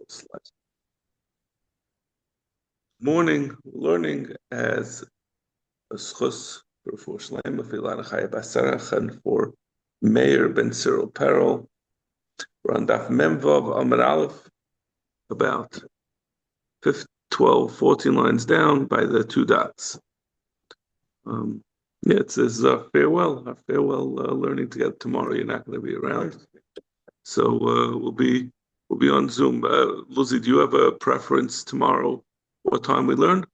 Slice. Morning learning as a schus for Shleim of Ilana Chaya Basarach and for Meir Ben Cyril Peril. We're on Daf Memvav Amar Aleph, about 12, 14 lines down by the two dots. It says farewell learning together tomorrow. You're not going to be around, so we'll be on Zoom. Lizzie, do you have a preference tomorrow? What time we learn?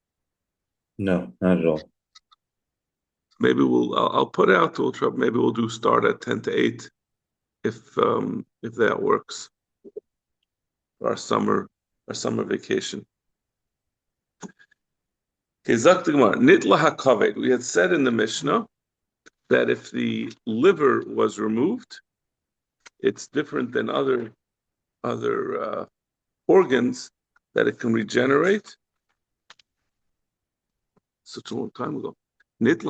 No, not at all. Maybe I'll put out. Maybe we'll do start at 10 to 8, if that works. Our summer vacation. We had said in the Mishnah that if the liver was removed, it's different than other organs, that it can regenerate. Such a long time ago. If the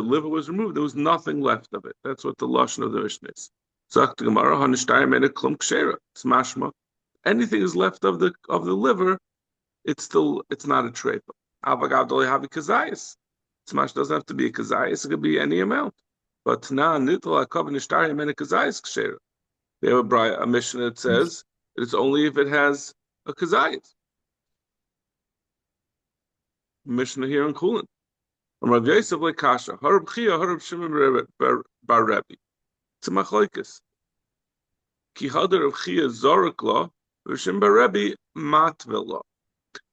liver was removed, there was nothing left of it. That's what the lashon of the Mishnah is. Mashma. Anything is left of the liver, it's not a treifa. Smash doesn't have to be a kazayas; it could be any amount. But now we have a Mishnah that says that it's only if it has a kazayas. Mishnah here in Chullin. Rav Yosef like Kasha, Harab Chia, Harab Shimon Bar Rebbe. It's a machlokes. Ki Hadar of Chia Zorakla, Rav Shimon Bar Rebbe Matvela.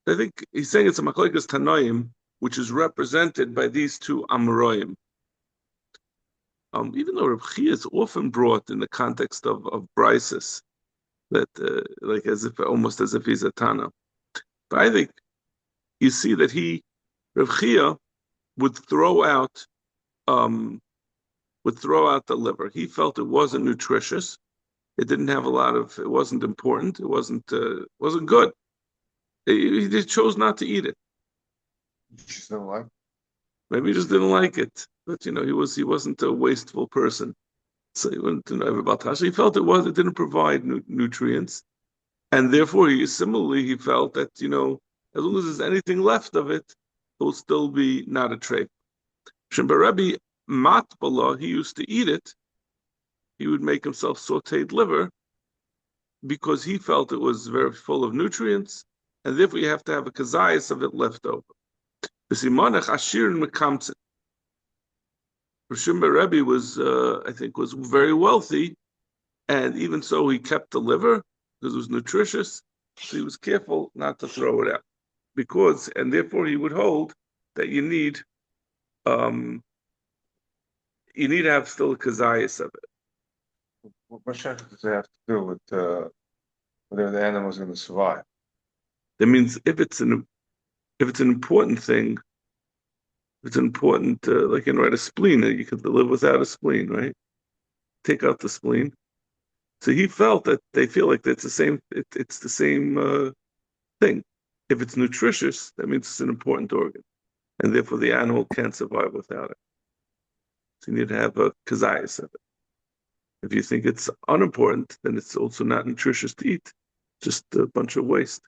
I think he's saying it's a machlokes Tanoim, which is represented by these two Amoraim. Even though Rav Chia is often brought in the context of brises, that almost as if he's a Tana. But I think you see that Rav Chia would throw out the liver. He felt it wasn't nutritious. It didn't have it wasn't important. It wasn't good. He just chose not to eat it. Just didn't like it. Maybe he just didn't like it. But he wasn't a wasteful person. So he wouldn't know about Tasha. He felt it didn't provide nutrients. And therefore he felt that, as long as there's anything left of it, it will still be not a trait. Shimon Rebbe matbala, he used to eat it. He would make himself sautéed liver because he felt it was very full of nutrients, and therefore you have to have a kazayas of it left over. B'simanach ashir mekamtzin. Shimon Rebbe was very wealthy, and even so he kept the liver because it was nutritious. So he was careful not to throw it out. And therefore he would hold that you need to have still a kazayas of it. What does it have to do with whether the animal is going to survive? That means if it's an important thing, it's important, like a spleen, you could live without a spleen, right? Take out the spleen. So he felt that they feel like it's the same. It's the same thing. If it's nutritious, that means it's an important organ, and therefore the animal can't survive without it. So you need to have a kazayas of it. If you think it's unimportant, then it's also not nutritious to eat. Just a bunch of waste.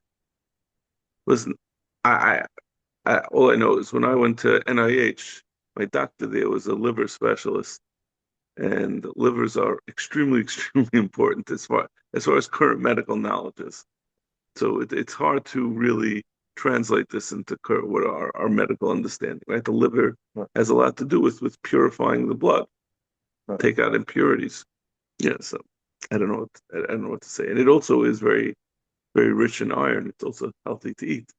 Listen, all I know is when I went to NIH, my doctor there was a liver specialist, and livers are extremely, extremely important as far as current medical knowledge is. So it's hard to really translate this into what our medical understanding, right? The liver has a lot to do with purifying the blood, take out impurities. Yeah, so I don't know what to say. And it also is very, very rich in iron. It's also healthy to eat.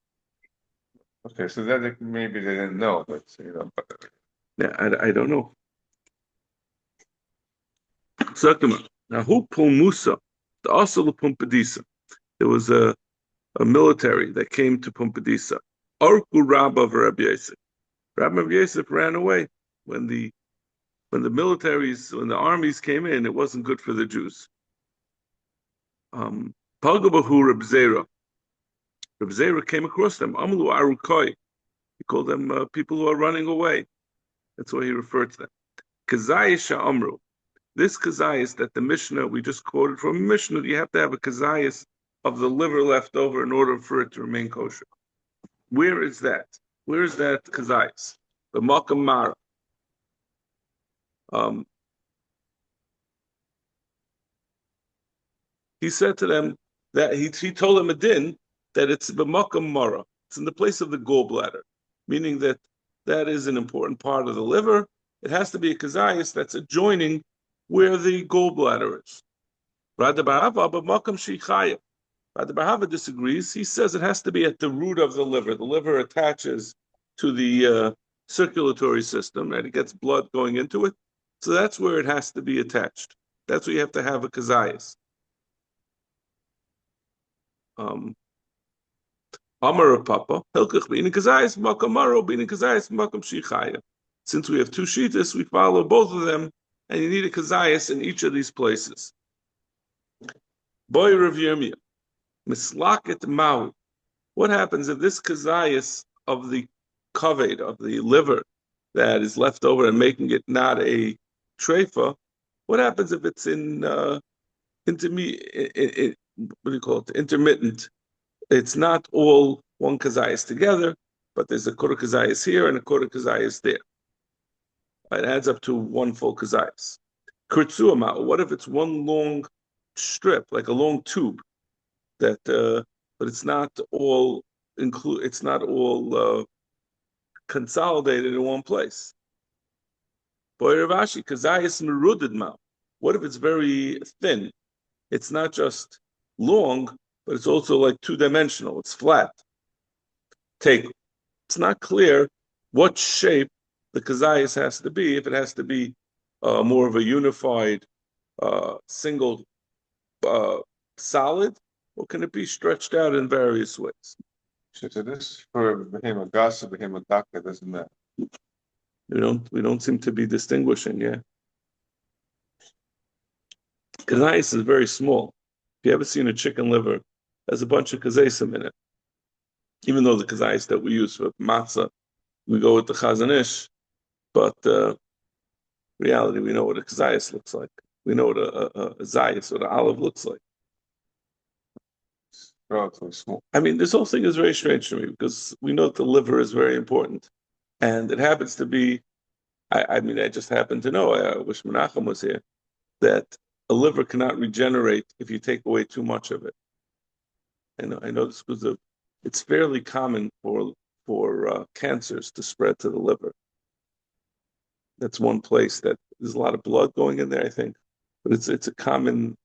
Okay, so that maybe they didn't know, but Yeah, I don't know. Now, who Musa? The Asal of Pumpadisa. There was a military that came to Pumpadisa. Arku Rabba of Rabbi Yosef. Rabbi Yosef ran away when the armies came in. It wasn't good for the Jews. Palgabahu Reb Zera. Reb Zera came across them. Amlu Arukai. He called them people who are running away. That's why he referred to them. Kazayisha Amru. this kazayas that the Mishnah we just quoted from Mishnah, you have to have a kazayas of the liver left over in order for it to remain kosher. Where is that? Where is that kazayas? The Makam Mara. He said to them that he told them a din that it's b'makam mara. It's in the place of the gallbladder, meaning that that is an important part of the liver. It has to be a kazayas that's adjoining where the gallbladder is. Rada Barhava b'makam shichaya. Rada Barhava disagrees. He says it has to be at the root of the liver. The liver attaches to the circulatory system, and it gets blood going into it. So that's where it has to be attached. That's where you have to have a kazayas. Amar Papa, Hilkach being kazayas makam maro, being kazayas makam shichaya. Since we have two shitas, we follow both of them, and you need a kazayas in each of these places. Boy Rav Yirmiyah, mislaket mau. What happens if this kazayas of the kaved, of the liver, that is left over and making it not a treifa? What happens if it's in what do you call it? Intermittent. It's not all one kazayas together, but there's a quarter kazayas here and a quarter kazayas there. It adds up to one full kazayas. Kurtzuama, what if it's one long strip, like a long tube, that but it's not all consolidated in one place? Boy Ravashi, kazayas merudid ma. What if it's very thin? It's not just long, but it's also like two-dimensional. It's flat. It's not clear what shape the kazayas has to be. If it has to be more of a unified single solid, or can it be stretched out in various ways? So to this for behemoth gasa, behemoth daka doesn't matter. We don't seem to be distinguishing, yeah. Kazayas is very small. If you ever seen a chicken liver, there's a bunch of kazaysim in it. Even though the kazayas that we use for matzah, we go with the chazanish, but reality, we know what a kazayas looks like. We know what a zayas or the olive looks like. It's relatively small. I mean, this whole thing is very strange to me because we know that the liver is very important. And it happens to be, I just happen to know, I wish Menachem was here, that a liver cannot regenerate if you take away too much of it. I know this because it's fairly common for cancers to spread to the liver. That's one place that there's a lot of blood going in there, I think. But it's a common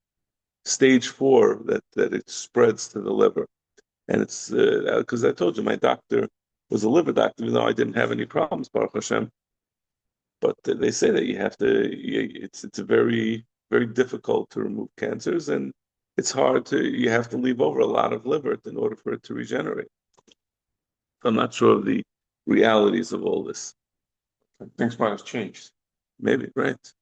stage 4 that it spreads to the liver. And it's because I told you my doctor was a liver doctor, even though I didn't have any problems, Baruch Hashem. But they say that you have to. It's a very, very difficult to remove cancers, and it's hard to. You have to leave over a lot of liver in order for it to regenerate. I'm not sure of the realities of all this. Things might have changed. Maybe, right?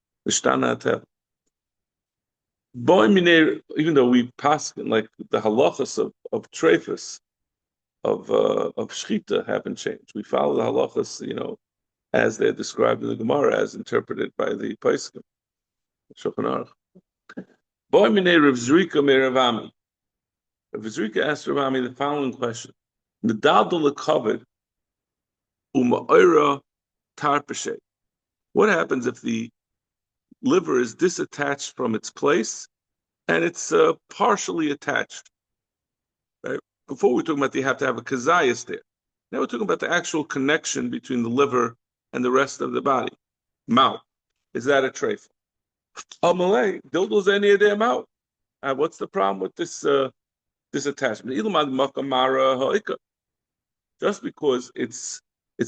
Even though we pass like the halachas of treifus, of shchita haven't changed. We follow the halachas, as they're described in the Gemara, as interpreted by the Paiskim. Shulchan Aruch. Boy minei Rav Zrika me Rav Ami. Rav Zrika asked Rav Ami the following question: Nedadol lekaved u'ma'ira tarpeshe. What happens if the liver is disattached from its place and it's partially attached? Right? Before we were talking about you have to have a kazayas there. Now we're talking about the actual connection between the liver and the rest of the body. Mouth. Is that a treif? Amalei, dildos any of them out. What's the problem with this attachment? Just because it's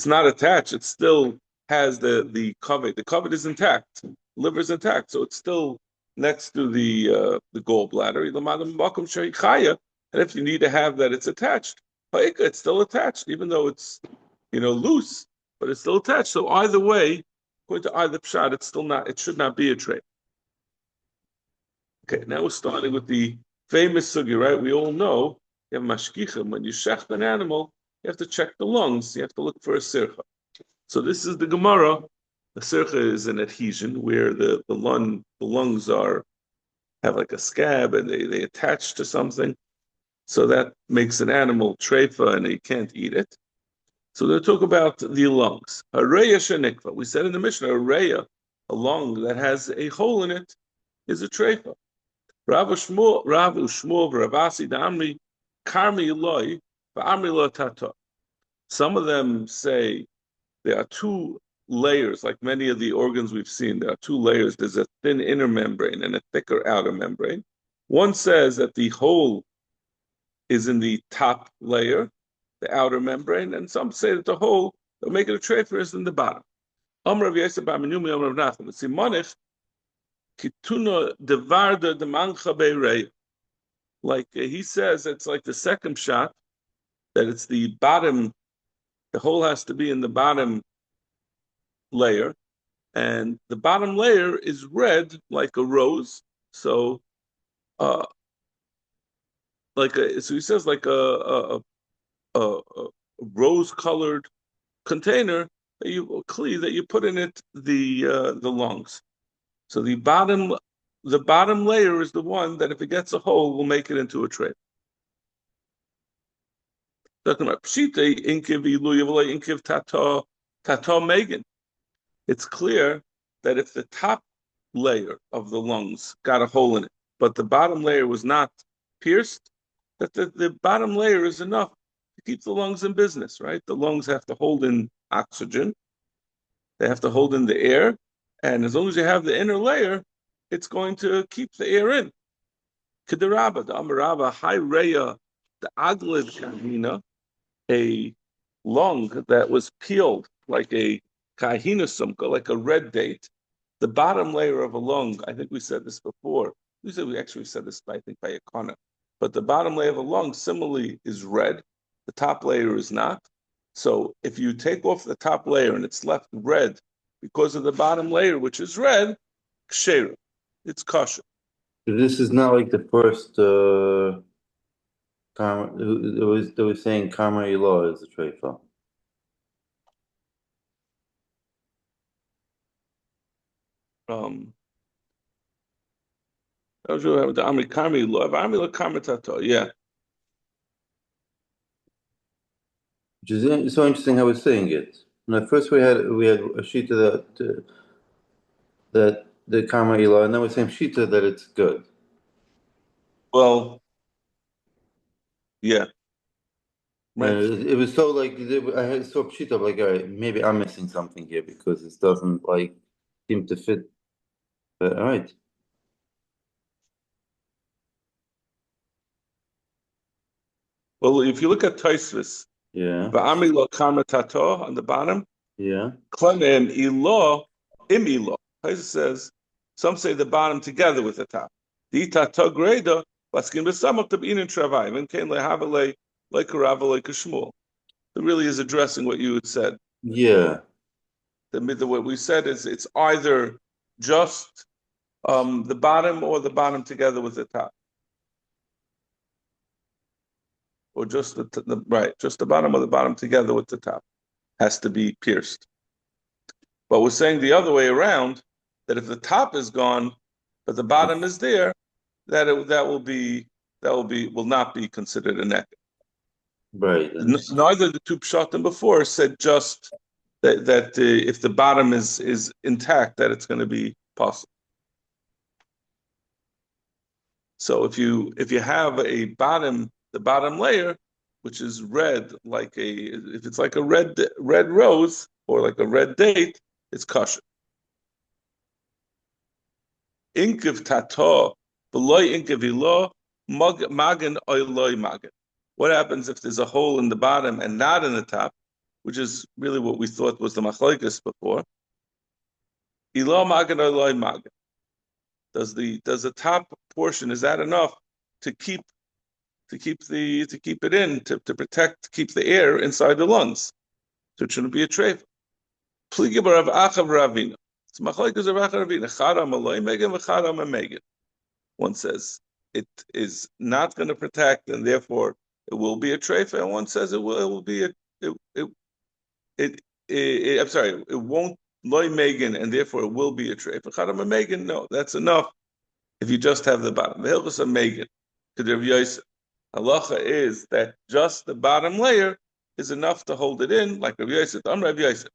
not attached, it still has the cover. The cover is intact. Liver is intact, so it's still next to the gallbladder. And if you need to have that, it's attached. It's still attached, even though it's loose, but it's still attached. So either way, according to either pshat, it's still not. It should not be a trait. Okay, now we're starting with the famous sugi, right? We all know you have mashkichim. When you shecht an animal, you have to check the lungs. You have to look for a sircha. So this is the Gemara The sircha is an adhesion where the lungs have like a scab and they attach to something. So that makes an animal treifa and you can't eat it. So they'll talk about the lungs. Hareya shenikva. We said in the Mishnah, hareya, a lung that has a hole in it, is a treifa. Rav Shmuel, Ravasi, Amri, Karmi Eloi, Amri Lo Tata. Some of them say there are two layers, like many of the organs we've seen. There are two layers. There's a thin inner membrane and a thicker outer membrane. One says that the hole is in the top layer, the outer membrane, and some say that the hole that make it a treifa is in the bottom. Amr Rav Yosef bar Minumi, Amr Rav Nachman. Simonich kituna devarda demancha beirei. Like he says, it's like the second shot, that it's the bottom, the hole has to be in the bottom layer, and the bottom layer is red like a rose. So, so he says like a rose-colored container that you put in it the lungs. So the bottom layer is the one that if it gets a hole will make it into a tray. Talking about pshita inkiv ilu inkiv tato megan. It's clear that if the top layer of the lungs got a hole in it, but the bottom layer was not pierced, that the bottom layer is enough to keep the lungs in business, right? The lungs have to hold in oxygen, they have to hold in the air, and as long as you have the inner layer, it's going to keep the air in. Kedarabba, the Amarabba, high reya, the aglid kahina, a lung that was peeled like a kahina sumka, like a red date. The bottom layer of a lung, I think we said this before. We actually said this, I think, by Akana. But the bottom layer of a lung similarly is red. The top layer is not. So if you take off the top layer and it's left red because of the bottom layer, which is red, ksheira, it's kosher. This is not like the first they were saying karma law is a treifa. That was really the Amikami law. Amila Kamatato, yeah. Which is so interesting how we're saying it. And at first we had a shita that the karma law, and then we're saying shita that it's good. Well, yeah. Right. It was so like I had so pshita, like all right, maybe I'm missing something here because it doesn't like seem to fit. But all right, Well, if you look at Taisvis, yeah, Ba'amila Kamatato on the bottom, yeah, Klemen Ilo Im Ilo. Taisvis says, some say the bottom together with the top. The Tato Greda, Baskin Besamach to be in Travai, and Kain Lehavale, like Karava, like Shmuel. It really is addressing what you had said. yeah. What we said is it's either just the bottom or the bottom together with the top. Or just just the bottom or the bottom together with the top has to be pierced. But we're saying the other way around, that if the top is gone, but the bottom is there, that will not be considered a neck. Right. Neither the two pshatim before said just that if the bottom is intact, that it's going to be possible. So if you have the bottom layer, which is red, if it's like a red rose or like a red date, it's kosher. Inkiv tato, beloy inkiv ilo, magen oiloi magen. What happens if there's a hole in the bottom and not in the top, which is really what we thought was the machlokes before? Ilo magen oiloi magen. Does the top portion, is that enough to keep it in, to protect, to keep the air inside the lungs? So it shouldn't be a treifa. Pligi barav achav ravina. It's machlokes of achav ravina. Chadam aloi megan v'chadam megan. One says it is not going to protect, and therefore it will be a treifa. And one says it will be it won't loy megan, and therefore it will be a treifa. Chadam megan, no, that's enough if you just have the bottom. The hilchos a megan, because Rav Yosef halacha is that just the bottom layer is enough to hold it in, like Rav Yosef. I'm Rav Yosef.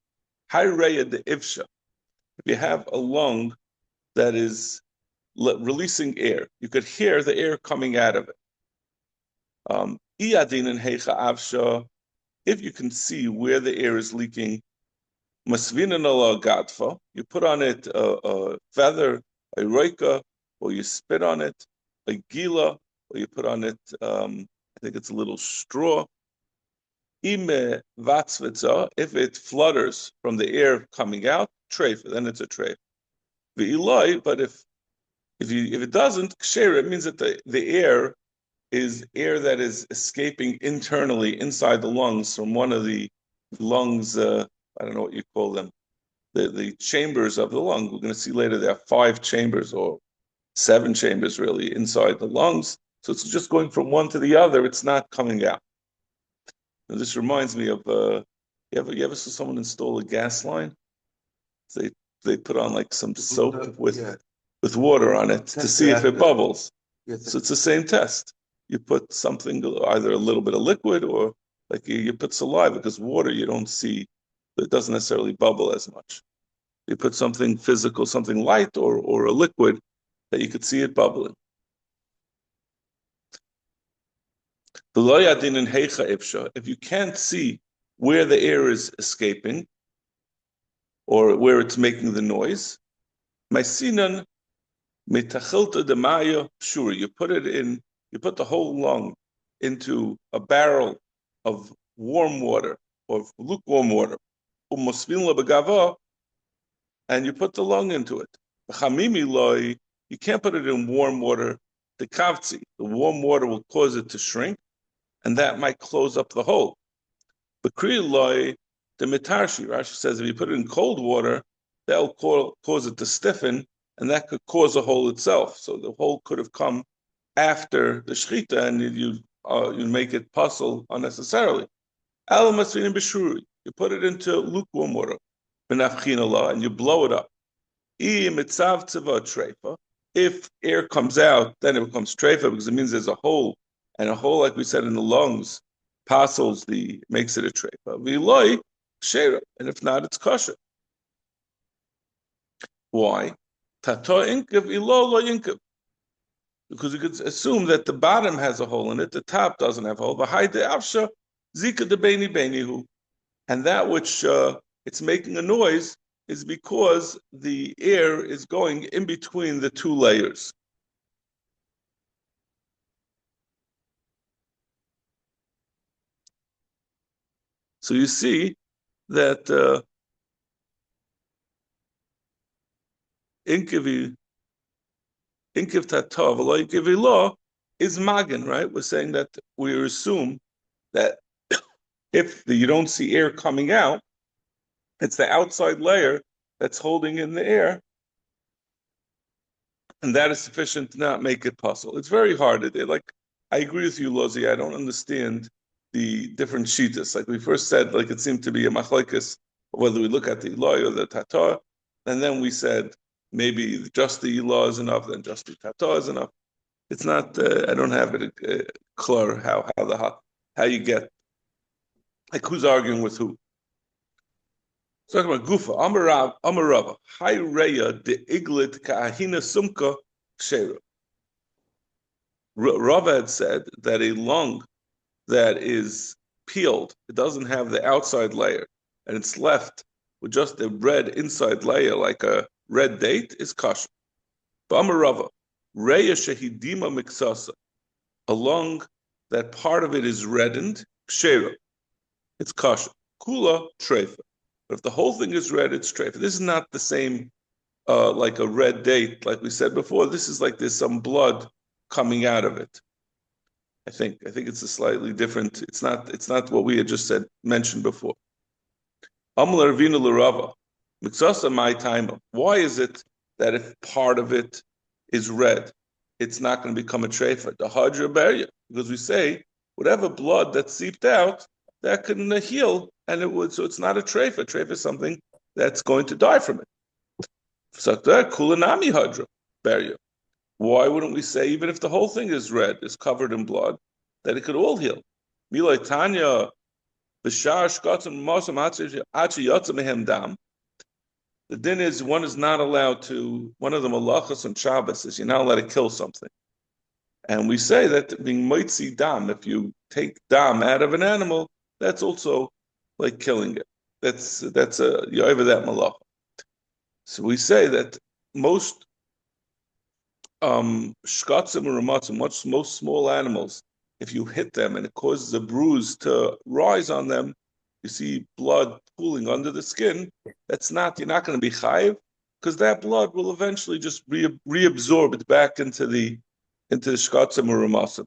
High reya de ifsha. If you have a lung that is releasing air, you could hear the air coming out of it. Iyadin and heicha avsha. If you can see where the air is leaking, masvinan ala gadfa, you put on it a feather, a roika, or you spit on it, a gila, or you put on it, I think it's a little straw. Ime vatzvitza, if it flutters from the air coming out, treifa, then it's a treifa. V'iloi, but if it doesn't, ksher, it means that the air is air that is escaping internally inside the lungs from one of the lungs, I don't know what you call them, the chambers of the lung. We're going to see later there are 5 chambers or 7 chambers really inside the lungs. So it's just going from one to the other. It's not coming out. Now, this reminds me of, you ever saw someone install a gas line? They put on like some soap with water on it to see if it bubbles. So it's the same test. You put something, either a little bit of liquid or like you put saliva, because water you don't see, it doesn't necessarily bubble as much. You put something physical, something light or a liquid that you could see it bubbling. If you can't see where the air is escaping or where it's making the noise, you put the whole lung into a barrel of warm water or lukewarm water, and you put the lung into it. You can't put it in warm water. The warm water will cause it to shrink, and that might close up the hole. The mitarshi, Rashi says, if you put it in cold water, that'll cause it to stiffen, and that could cause a hole itself. So the hole could have come after the shechita, and you make it puzzle unnecessarily. You put it into lukewarm water, and you blow it up. If air comes out, then it becomes treifa, because it means there's a hole, and a hole, like we said, in the lungs, makes it a treifa. And if not, it's kosher. Why? Because you could assume that the bottom has a hole in it, the top doesn't have a hole. And that which it's making a noise is because the air is going in between the 2 layers. So you see that Inkiv Tatov law is Magan, right? We're saying that we assume that if you don't see air coming out, it's the outside layer that's holding in the air, and that is sufficient to not make it possible. It's very hard. I agree with you, Lozi. I don't understand the different shitas. Like we first said, like it seemed to be a machlekes, whether we look at the Eloi or the Tata, and then we said maybe just the Eloi is enough, then just the Tata is enough. It's not. I don't have it clear how you get, like who's arguing with who. Talking about Gufa, Amarava, High Reya de Iglit Ka'ahina Sumka Shera. Rava had said that a lung that is peeled, it doesn't have the outside layer, and it's left with just a red inside layer, like a red date, is kosher. But Amarava, Reya Shehidima Miksasa, a lung that part of it is reddened, Shera, it's kosher. Kula Treifa. But if the whole thing is red, it's treifa. This is not the same like a red date, like we said before. This is like there's some blood coming out of it. I think it's a slightly different. It's not what we had just mentioned before. Amar Ravina L'Rava, Miksasa my time. Why is it that if part of it is red, it's not going to become a treifa? The Hadra Beria, because we say whatever blood that seeped out, that can heal, and it would. So it's not a treifa. Treifa is something that's going to die from it. Kulanami hadra, barrier. Why wouldn't we say, even if the whole thing is red, is covered in blood, that it could all heal? Milay Tanya, B'shar shkatzim mosam achi yotzim mehem dam. The din is one is not allowed to, one of the malachas on Shabbos is you're not allowed to kill something. And we say that being moitzi dam, if you take dam out of an animal, that's also like killing it. That's you're over that malacha. So we say that most shkatzim or ramatzim, most small animals, if you hit them and it causes a bruise to rise on them, you see blood pooling under the skin. You're not going to be chayiv, because that blood will eventually just reabsorb it back into the shkatzim or ramatzim.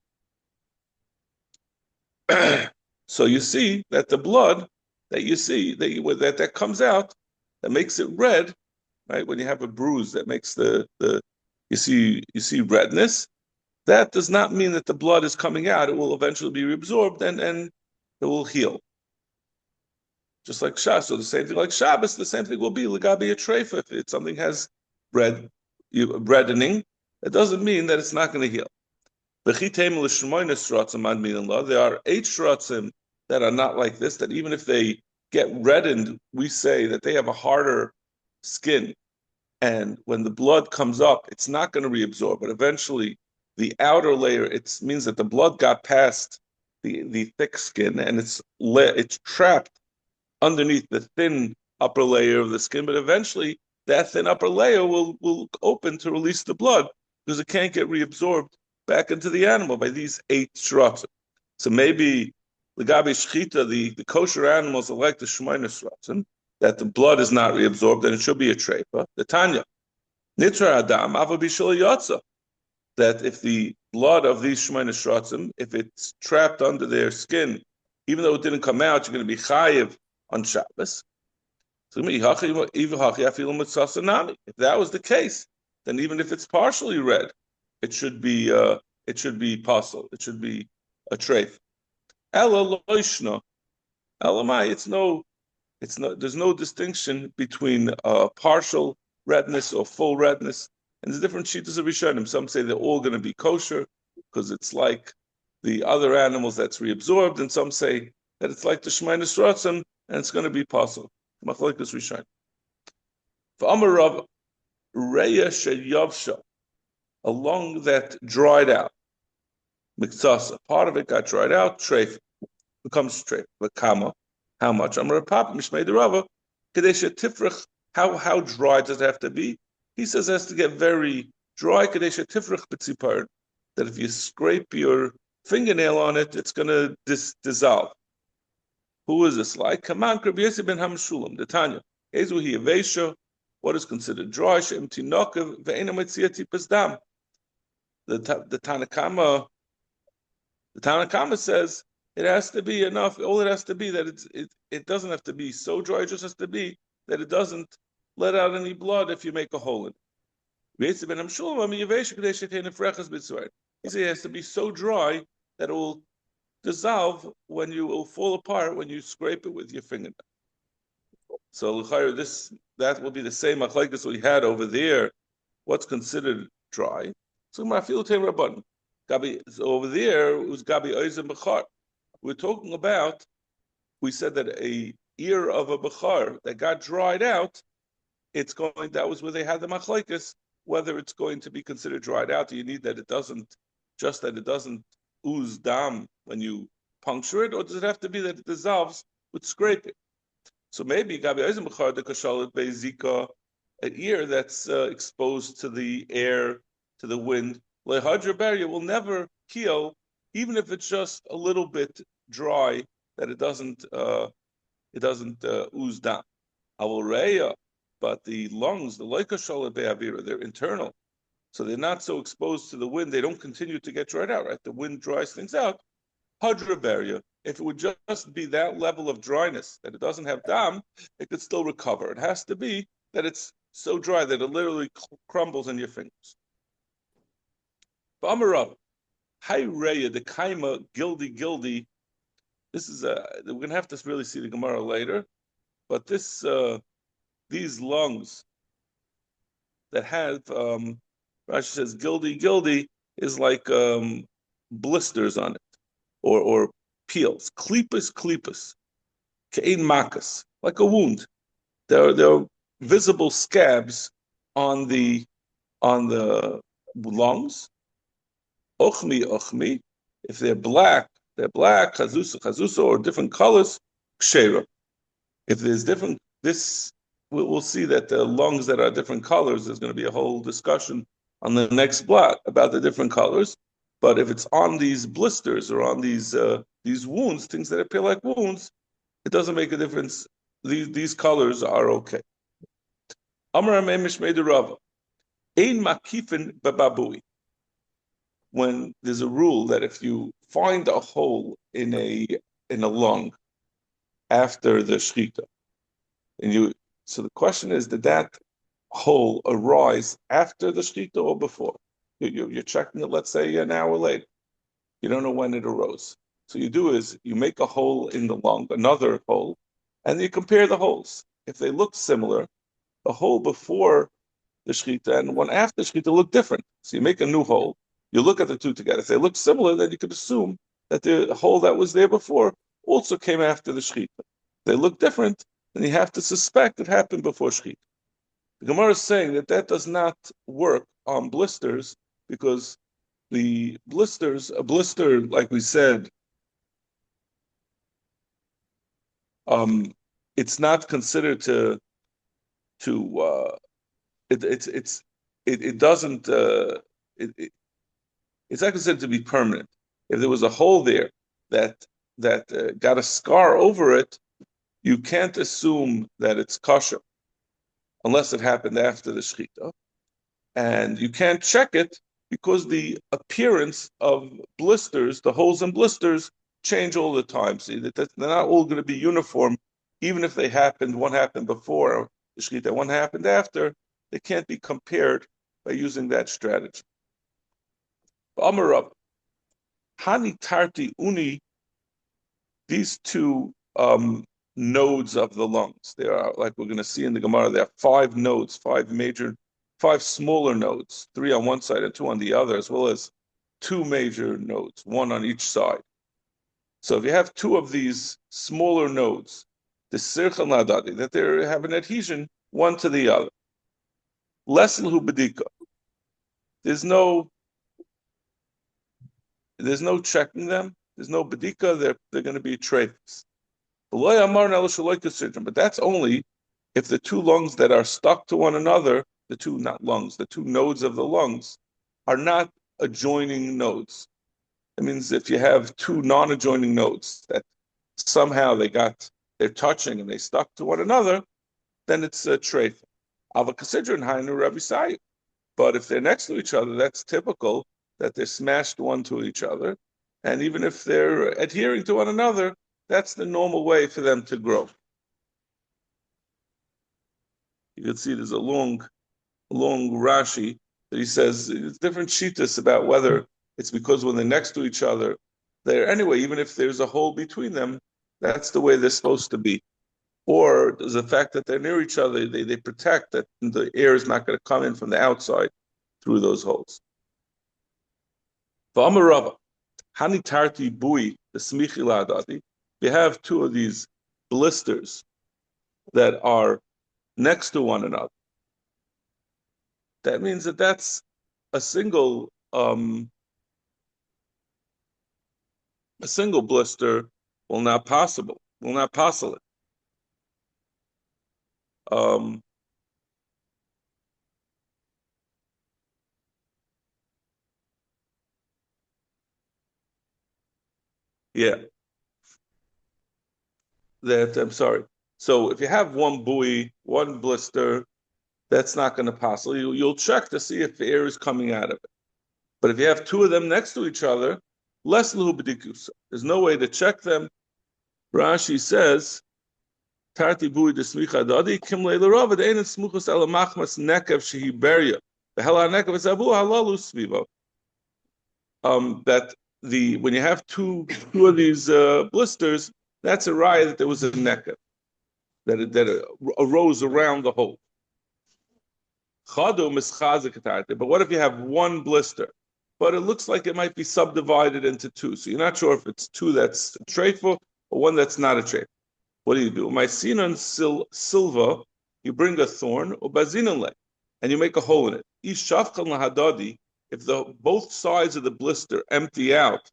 So you see that the blood that you see that comes out, that makes it red, right? When you have a bruise that makes you see redness, that does not mean that the blood is coming out. It will eventually be reabsorbed and it will heal. Just like Shabbos, so the same thing like Shabbos, the same thing will be legabi a treifa. If something has reddening, it doesn't mean that it's not going to heal. There are 8 shratzim that are not like this, that even if they get reddened, we say that they have a harder skin. And when the blood comes up, it's not going to reabsorb, but eventually the outer layer, it means that the blood got past the thick skin and it's trapped underneath the thin upper layer of the skin, but eventually that thin upper layer will open to release the blood because it can't get reabsorbed back into the animal by these 8 shratzim. So maybe legabi shchita, the kosher animals are like the shmoyne shratzim, that the blood is not reabsorbed and it should be a treifa. The Tanya, nitra adam avabi yotza, that if the blood of these shmoyne shratzim, if it's trapped under their skin, even though it didn't come out, you're going to be chayiv on Shabbos. So if that was the case, then even if it's partially red, it should be possible. It should be a treif. Ela loishna, elamai. There's no distinction between partial redness or full redness. And there's different shittas of Rishonim. Some say they're all going to be kosher because it's like the other animals that's reabsorbed, and some say that it's like the shmoyne shratzim and it's going to be possible. Machlokes Rishonim. For Amar Rav, reya sheyavsha, a lung that dried out, miktsasa, part of it got dried out, treif, becomes treif. But kama, how much? Amar Papa Mishmei the Rava, kadesha tifrich. How dry does it have to be? He says it has to get very dry. Kadesha tifrich b'tzipar, that if you scrape your fingernail on it, it's going to dissolve. Who is this like? Kaman Rabbi Yossi ben Hamshulam, the Tanya. Ezu hi avesha, what is considered dry? Shem tinokav ve'ena metzia tipas dam. The Tanakama says it has to be enough. All it has to be that it doesn't have to be so dry. It just has to be that it doesn't let out any blood if you make a hole in it. He said it has to be so dry that it will dissolve when you will fall apart when you scrape it with your fingernail. So that will be the same machlokes we had over there. What's considered dry? So over there it was gabi oizem bechar. We're talking about. We said that a ear of a bechar that got dried out, that was where they had the machlokes, whether it's going to be considered dried out. Do you need that it doesn't ooze dam when you puncture it, or does it have to be that it dissolves with scraping? So maybe gabi oizem bechar the kashalit beizika, an ear that's exposed to the air, to the wind, lehadra barrier will never heal, even if it's just a little bit dry, that it doesn't ooze down. Avoreya, but the lungs, the loikashalit be'avira, they're internal, so they're not so exposed to the wind. They don't continue to get dried out. Right, the wind dries things out. Hadra barrier. If it would just be that level of dryness that it doesn't have dam, it could still recover. It has to be that it's so dry that it literally crumbles in your fingers. B'amarav, hay reya, the kaima gildi. This is we're going to have to really see the Gemara later, but this these lungs that have, Rashi says, gildy is like blisters on it, or peels. Klippas, kein makas, like a wound. There are visible scabs on the lungs. Ochmi. If they're black, chazusa, or different colors, kshera. If there's we'll see that the lungs that are different colors, there's going to be a whole discussion on the next block about the different colors. But if it's on these blisters or on these wounds, things that appear like wounds, it doesn't make a difference. These colors are okay. Amar Memish made Rava. Ein makifin bababui. When there's a rule that if you find a hole in a lung after the shechita, so the question is, did that hole arise after the shechita or before? You're checking it, let's say, an hour later. You don't know when it arose. So you do is you make a hole in the lung, another hole, and you compare the holes. If they look similar, a hole before the shechita and one after shechita look different. So you make a new hole. You look at the two together. If they look similar, then you could assume that the hole that was there before also came after the shechita. If they look different, then you have to suspect it happened before shechita. The Gemara is saying that does not work on blisters because a blister, like we said, it's not considered it's not considered to be permanent. If there was a hole there that got a scar over it, you can't assume that it's kosher unless it happened after the shechita, and you can't check it because the appearance of blisters, the holes in blisters, change all the time. See that they're not all going to be uniform, even if one happened before the shechita, one happened after. They can't be compared by using that strategy. Amarab, Hani Tarti Uni, these two nodes of the lungs. They are, like we're going to see in the Gemara, there are 5 nodes, 5 smaller nodes, 3 on one side and 2 on the other, as well as 2 major nodes, 1 on each side. So if you have 2 of these smaller nodes, the sirchan ladadi, that they have an adhesion one to the other. Lesson hubedika. There's no checking them. There's no bedika. They're going to be treifas. But that's only if the 2 lungs that are stuck to one another, the 2 nodes of the lungs, are not adjoining nodes. It means if you have 2 non-adjoining nodes that somehow they're touching and they stuck to one another, then it's a treifa. But if they're next to each other, that's typical that they're smashed one to each other. And even if they're adhering to one another, that's the normal way for them to grow. You can see there's a long Rashi that he says it's different shittas about whether it's because when they're next to each other, even if there's a hole between them, that's the way they're supposed to be. Or there's the fact that they're near each other, they protect that the air is not going to come in from the outside through those holes. V'amarava, hani tarti bui, the smichi la'adati. You have 2 of these blisters that are next to one another. That means that's a single blister will not possible it. Yeah. I'm sorry. So if you have one buoy, one blister, that's not going to pass. You'll check to see if the air is coming out of it. But if you have 2 of them next to each other, less luhubedikusa. There's no way to check them. Rashi says, Tarti buoy de smicha dadi kim le'lerava de'ein smuchus ala machmas nekev shehi beria. The hela nekev is abu halalu sviva. That when you have two of these blisters, that's a raya that there was a nekev. that arose around the hole. But what if you have one blister, but it looks like it might be subdivided into two? So you're not sure if it's two that's a treifa or one that's not a treifa. What do? My sinan silva, you bring a thorn or bazinanle, and you make a hole in it. If both sides of the blister empty out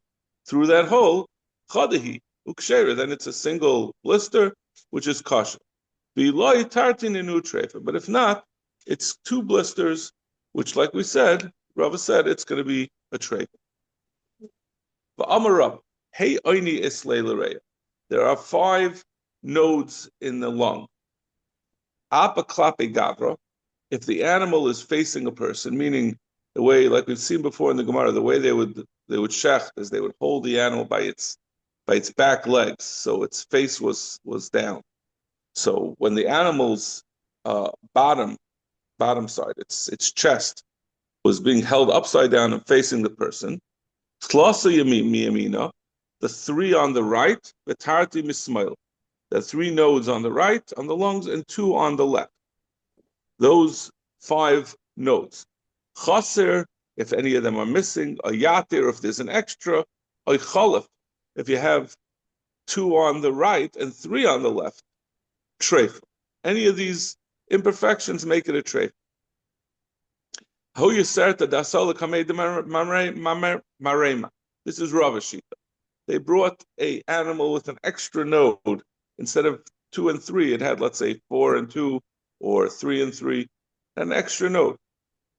through that hole, chadahi ukshera, then it's a single blister which is kosher. But if not, it's two blisters, which, like we said, Rava said, it's going to be a treifa. There are 5 nodes in the lung. If the animal is facing a person, meaning the way, like we've seen before in the Gemara, the way they would shecht is they would hold the animal by its back legs, so its face was down. So when the animal's bottom side, its chest, was being held upside down and facing the person, the 3 on the right, v'tarti mismail, the 3 nodes on the right, on the lungs, and 2 on the left. Those 5 nodes. Chaser, if any of them are missing, a yatir, if there's an extra, a chalif, if you have 2 on the right and 3 on the left, treif. Any of these imperfections make it a treif. This is Rava Shita. They brought an animal with an extra node. Instead of 2 and 3, it had, let's say, 4 and 2 or 3 and 3, an extra node.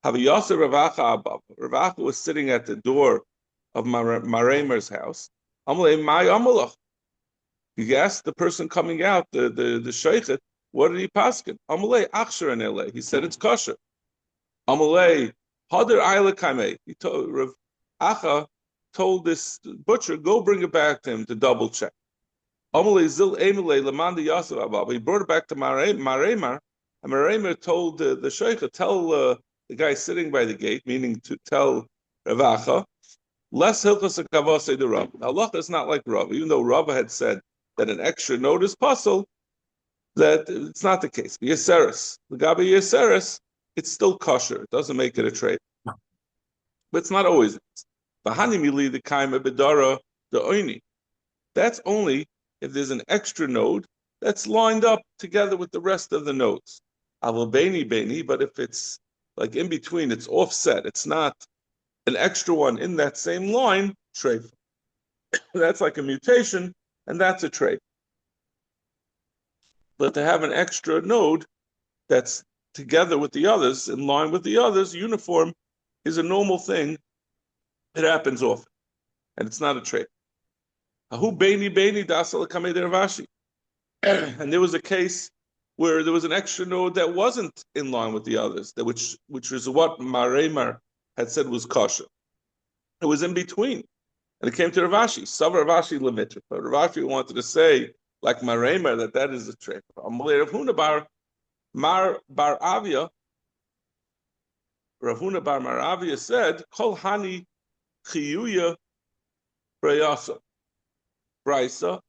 Ravacha was sitting at the door of Maremer's house. He asked the person coming out, the sheikhet, what did he paskin? He said it's kosher. He told Rav Acha told this butcher, go bring it back to him to double check. He brought it back to Maremer, and Maremer told the sheikh, tell the guy sitting by the gate, meaning to tell Rav Acha, less hilchos hakavasei the Rav. Allah is not like Rav, even though Rav had said that an extra note is puzzle, that it's not the case. Yeseris, the Gabi Yeseris, it's still kosher. It doesn't make it a trade, but it's not always. V'hanimili the kaima bedara the oini. That's only if there's an extra node that's lined up together with the rest of the nodes. Aval beni, but if it's like in between, it's offset. It's not an extra one in that same line. Treif. That's like a mutation, and that's a treif. But to have an extra node that's together with the others, in line with the others, uniform, is a normal thing. It happens often, and it's not a trait. And there was a case where there was an extra node that wasn't in line with the others, which was what Maremer had said was kosher. It was in between, and it came to Rav Ashi. Savar Rav Ashi limiter, but Rav Ashi wanted to say, like Maremer, that is a trait. Rav Huna bar Mar Avia said, Kol Hani Chiyuya Brayasa Braysa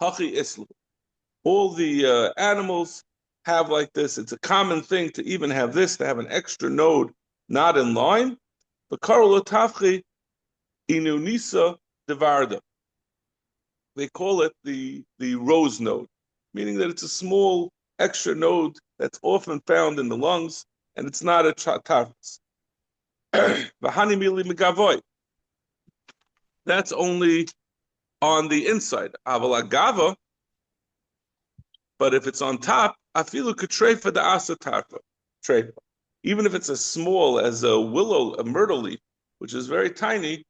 Hachi Islu. All the animals have like this. It's a common thing to even have this, to have an extra node not in line. But Karol Tafchi Inunisa Devarda. They call it the rose node, meaning that it's a small extra node that's often found in the lungs, and it's not a tarfus. That's only on the inside. Avalagava, but if it's on top, afilu katrefa the asa tarfa. Trefa. Even if it's as small as a myrtle leaf, which is very tiny,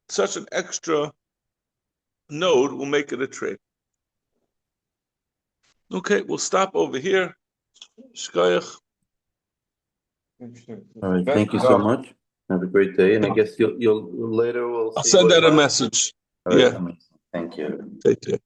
such an extra node will make it a trefa. Okay, we'll stop over here. Shkoyach. All right, thank you so much. Have a great day, and I guess you'll later we'll. I'll send out a message. All right, yeah. amazing. Thank you. Take care.